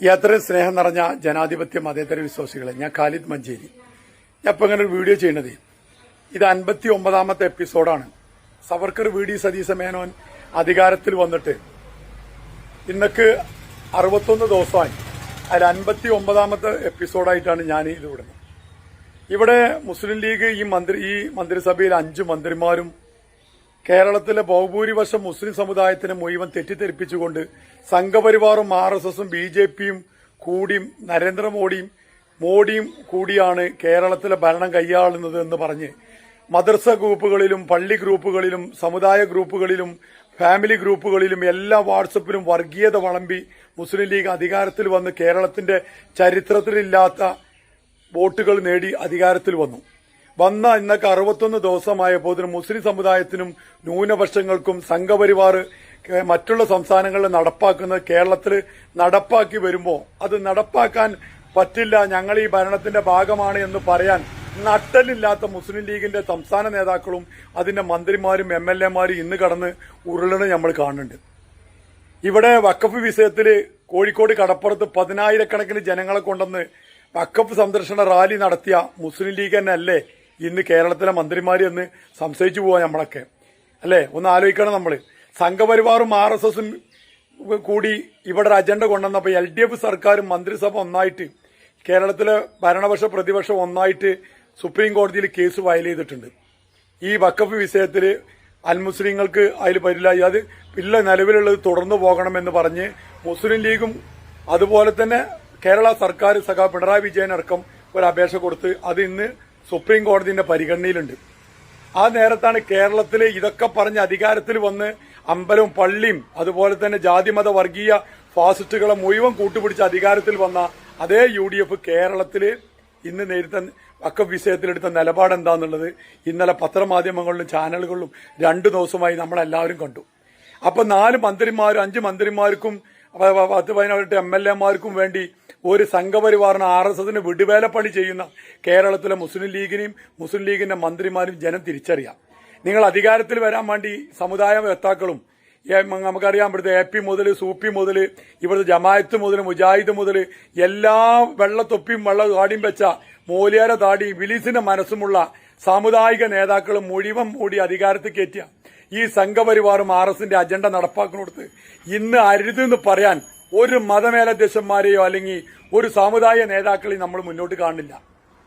യാത്രയിൽ സ്നേഹം നിറഞ്ഞ ജനാധിപത്യ മതേതര വിശ്വാസികളെ, ഞാൻ ഖാലിദ് മഞ്ചേരി. ഞാൻ ഇപ്പൊ ഇങ്ങനെ ഒരു വീഡിയോ ചെയ്യുന്നത്, ഇത് 59ാമത്തെ എപ്പിസോഡാണ്. സവർക്കർ വി.ഡി. സതീശ മേനോൻ അധികാരത്തിൽ വന്നിട്ട് ഇന്നക്ക് 61 ദിവസമായി. അതിൽ 59ാമത്തെ എപ്പിസോഡായിട്ടാണ് ഞാൻ ഇത് വിടുന്നത്. ഇവിടെ മുസ്ലിം ലീഗ് ഈ മന്ത്രിസഭയിൽ 5 മന്ത്രിമാരും കേരളത്തിലെ ബഹുഭൂരിപക്ഷം മുസ്ലിം സമുദായത്തിനെ മുഴുവൻ തെറ്റിദ്ധരിപ്പിച്ചുകൊണ്ട് സംഘപരിവാറും RSSും BJPയും കൂടിയും മോഡിയും കൂടിയാണ് കേരളത്തിലെ ഭരണം കൈയാളുന്നത് എന്ന് പറഞ്ഞ് മദ്രസ ഗ്രൂപ്പുകളിലും പള്ളി ഗ്രൂപ്പുകളിലും സമുദായ ഗ്രൂപ്പുകളിലും ഫാമിലി ഗ്രൂപ്പുകളിലും എല്ലാ വാട്സപ്പിലും വർഗീയത വളമ്പി മുസ്ലിം ലീഗ് അധികാരത്തിൽ വന്ന് കേരളത്തിന്റെ ചരിത്രത്തിലില്ലാത്ത വോട്ടുകൾ നേടി അധികാരത്തിൽ വന്നു. ഇന്നൊക്കെ 61 ദിവസമായപ്പോൾ മുസ്ലിം സമുദായത്തിനും ന്യൂനപക്ഷങ്ങൾക്കും സംഘപരിവാർ മറ്റുള്ള സംസ്ഥാനങ്ങളിൽ നടപ്പാക്കുന്നത് കേരളത്തിൽ നടപ്പാക്കി വരുമ്പോൾ അത് നടപ്പാക്കാൻ പറ്റില്ല, ഞങ്ങൾ ഈ ഭരണത്തിന്റെ ഭാഗമാണ് എന്ന് പറയാൻ നട്ടലില്ലാത്ത മുസ്ലിം ലീഗിന്റെ സംസ്ഥാന നേതാക്കളും അതിന്റെ മന്ത്രിമാരും MLAമാരും ഇന്ന് കടന്ന് ഉരുളണ് നമ്മൾ കാണുന്നുണ്ട്. ഇവിടെ വഖഫ് വിഷയത്തിൽ കോഴിക്കോട് കടപ്പുറത്ത് 10,000-കണക്കിന് ജനങ്ങളെ കൊണ്ടുവന്ന് വഖഫ് സന്ദർശന റാലി നടത്തിയ മുസ്ലിം ലീഗ് തന്നെ അല്ലേ ഇന്ന് കേരളത്തിലെ മന്ത്രിമാര് എന്ന് സംശയിച്ചു പോവാ നമ്മളൊക്കെ, അല്ലേ? ഒന്ന് ആലോചിക്കണം. നമ്മള് സംഘപരിവാറും RSSും കൂടി ഇവിടെ ഒരു അജണ്ട കൊണ്ടുവന്നപ്പോ LDF സർക്കാരും മന്ത്രിസഭ ഒന്നായിട്ട് കേരളത്തിലെ ഭരണപക്ഷ പ്രതിപക്ഷം ഒന്നായിട്ട് സുപ്രീം കോടതിയിൽ കേസ് ഫയൽ ചെയ്തിട്ടുണ്ട്. ഈ വഖഫ് വിഷയത്തിൽ അൽമുസ്ലിങ്ങൾക്ക് അതിൽ പരില്ല, അത് ഇല്ല നിലവിലുള്ളത് തുടർന്നു പോകണമെന്ന് പറഞ്ഞ് മുസ്ലിം ലീഗും അതുപോലെ തന്നെ കേരള സർക്കാർ സഖാ പിണറായി വിജയൻ അടക്കം ഒരു അപേക്ഷ കൊടുത്ത് അത് ഇന്ന് സുപ്രീം കോടതിയുടെ പരിഗണനയിലുണ്ട്. ആ നേരത്താണ് കേരളത്തിൽ ഇതൊക്കെ പറഞ്ഞ് അധികാരത്തിൽ വന്ന് അമ്പലവും പള്ളിയും അതുപോലെ തന്നെ ജാതിമത വർഗീയ ഫാസിസ്റ്റുകളെ മുഴുവൻ കൂട്ടുപിടിച്ച് അധികാരത്തിൽ വന്ന അതേ UDF കേരളത്തിൽ ഇന്ന് നേരിട്ട വഖഫ് വിഷയത്തിലെടുത്ത നിലപാട് എന്താന്നുള്ളത് ഇന്നലെ പത്രമാധ്യമങ്ങളിലും ചാനലുകളിലും 2 ദിവസമായി നമ്മളെല്ലാവരും കണ്ടു. അപ്പൊ 4 മന്ത്രിമാരും 5 മന്ത്രിമാർക്കും 10-18 MLAമാർക്കും വേണ്ടി ഒരു സംഘപരിവാറിന് RSSന് വിടുവേലപ്പണി ചെയ്യുന്ന കേരളത്തിലെ മുസ്ലിം ലീഗിന്റെ മന്ത്രിമാരും ജനം തിരിച്ചറിയാം. നിങ്ങൾ അധികാരത്തിൽ വരാൻ വേണ്ടി സമുദായ വ്യക്താക്കളും നമുക്കറിയാം, ഇവിടുത്തെ AP മുതൽ സൂപ്പി മുതൽ ഇവിടുത്തെ ജമായത്ത് മുതൽ മുജാഹിദ് മുതൽ എല്ലാ വെള്ളത്തൊപ്പിയും താടിയും വെച്ച മോലിയാര താടി വിലീസിന്റെ മനസ്സുമുള്ള സാമുദായിക നേതാക്കളും മുഴുവൻ മൂടി അധികാരത്തിൽ കയറ്റിയ ഈ സംഘപരിവാറും RSന്റെ അജണ്ട നടപ്പാക്കുന്നിടത്ത് ഇന്ന് അരുതെന്ന് പറയാൻ ഒരു മതമേലധ്യക്ഷന്മാരെയോ അല്ലെങ്കിൽ ഒരു സാമുദായിക നേതാക്കളെയും നമ്മൾ മുന്നോട്ട് കാണില്ല,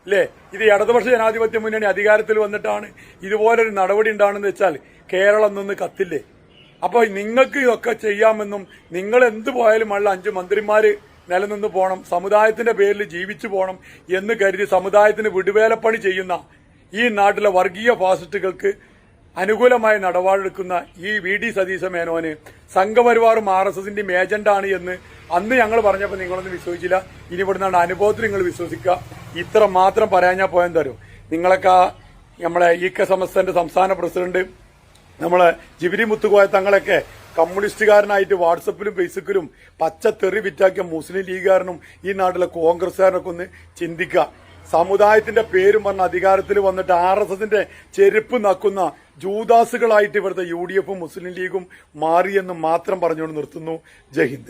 അല്ലേ? ഇത് ഇടതുപക്ഷ ജനാധിപത്യ മുന്നണി അധികാരത്തിൽ വന്നിട്ടാണ് ഇതുപോലൊരു നടപടി ഉണ്ടാണെന്ന് വെച്ചാൽ കേരളം നിന്ന് കത്തില്ലേ? അപ്പൊ നിങ്ങൾക്ക് ഇതൊക്കെ ചെയ്യാമെന്നും നിങ്ങൾ എന്ത് പോയാലും ഉള്ള 5 മന്ത്രിമാര് നിലനിന്ന് പോകണം, സമുദായത്തിന്റെ പേരിൽ ജീവിച്ചു പോകണം എന്ന് കരുതി സമുദായത്തിന് വിടുവേലപ്പണി ചെയ്യുന്ന ഈ നാട്ടിലെ വർഗീയ ഫാസിസ്റ്റുകൾക്ക് അനുകൂലമായ നിലപാടെടുക്കുന്ന ഈ V.D. സതീശ മേനോന് സംഘപരിവാറും RSSന്റെയും ഏജന്റാണ് എന്ന് അന്ന് ഞങ്ങൾ പറഞ്ഞപ്പോൾ നിങ്ങളൊന്നും വിശ്വസിച്ചില്ല. ഇനി ഇവിടുന്നാണ് അനുഭവത്തിൽ നിങ്ങൾ വിശ്വസിക്കുക. ഇത്ര മാത്രം പറയാൻ ഞാൻ പോയെന്തരും, നിങ്ങളൊക്കെ നമ്മളെ സമസ്തന്റെ സംസ്ഥാന പ്രസിഡന്റ് നമ്മളെ ജിബിരി മുത്തുകോയ തങ്ങളൊക്കെ കമ്മ്യൂണിസ്റ്റുകാരനായിട്ട് വാട്സപ്പിലും ഫേസ്ബുക്കിലും പച്ച തെറി വിറ്റാക്കിയ മുസ്ലിം ലീഗുകാരനും ഈ നാട്ടിലെ കോൺഗ്രസുകാരനൊക്കെ ഒന്ന് ചിന്തിക്കുക. സമുദായത്തിന്റെ പേരും പറഞ്ഞ അധികാരത്തിൽ വന്നിട്ട് RSSന്റെ ചെരുപ്പ് നക്കുന്ന ജൂദാസുകളായിട്ട് ഇവിടുത്തെ UDFും മുസ്ലിം ലീഗും മാറിയെന്ന് മാത്രം പറഞ്ഞുകൊണ്ട് നിർത്തുന്നു. ജയ് ഹിന്ദ്.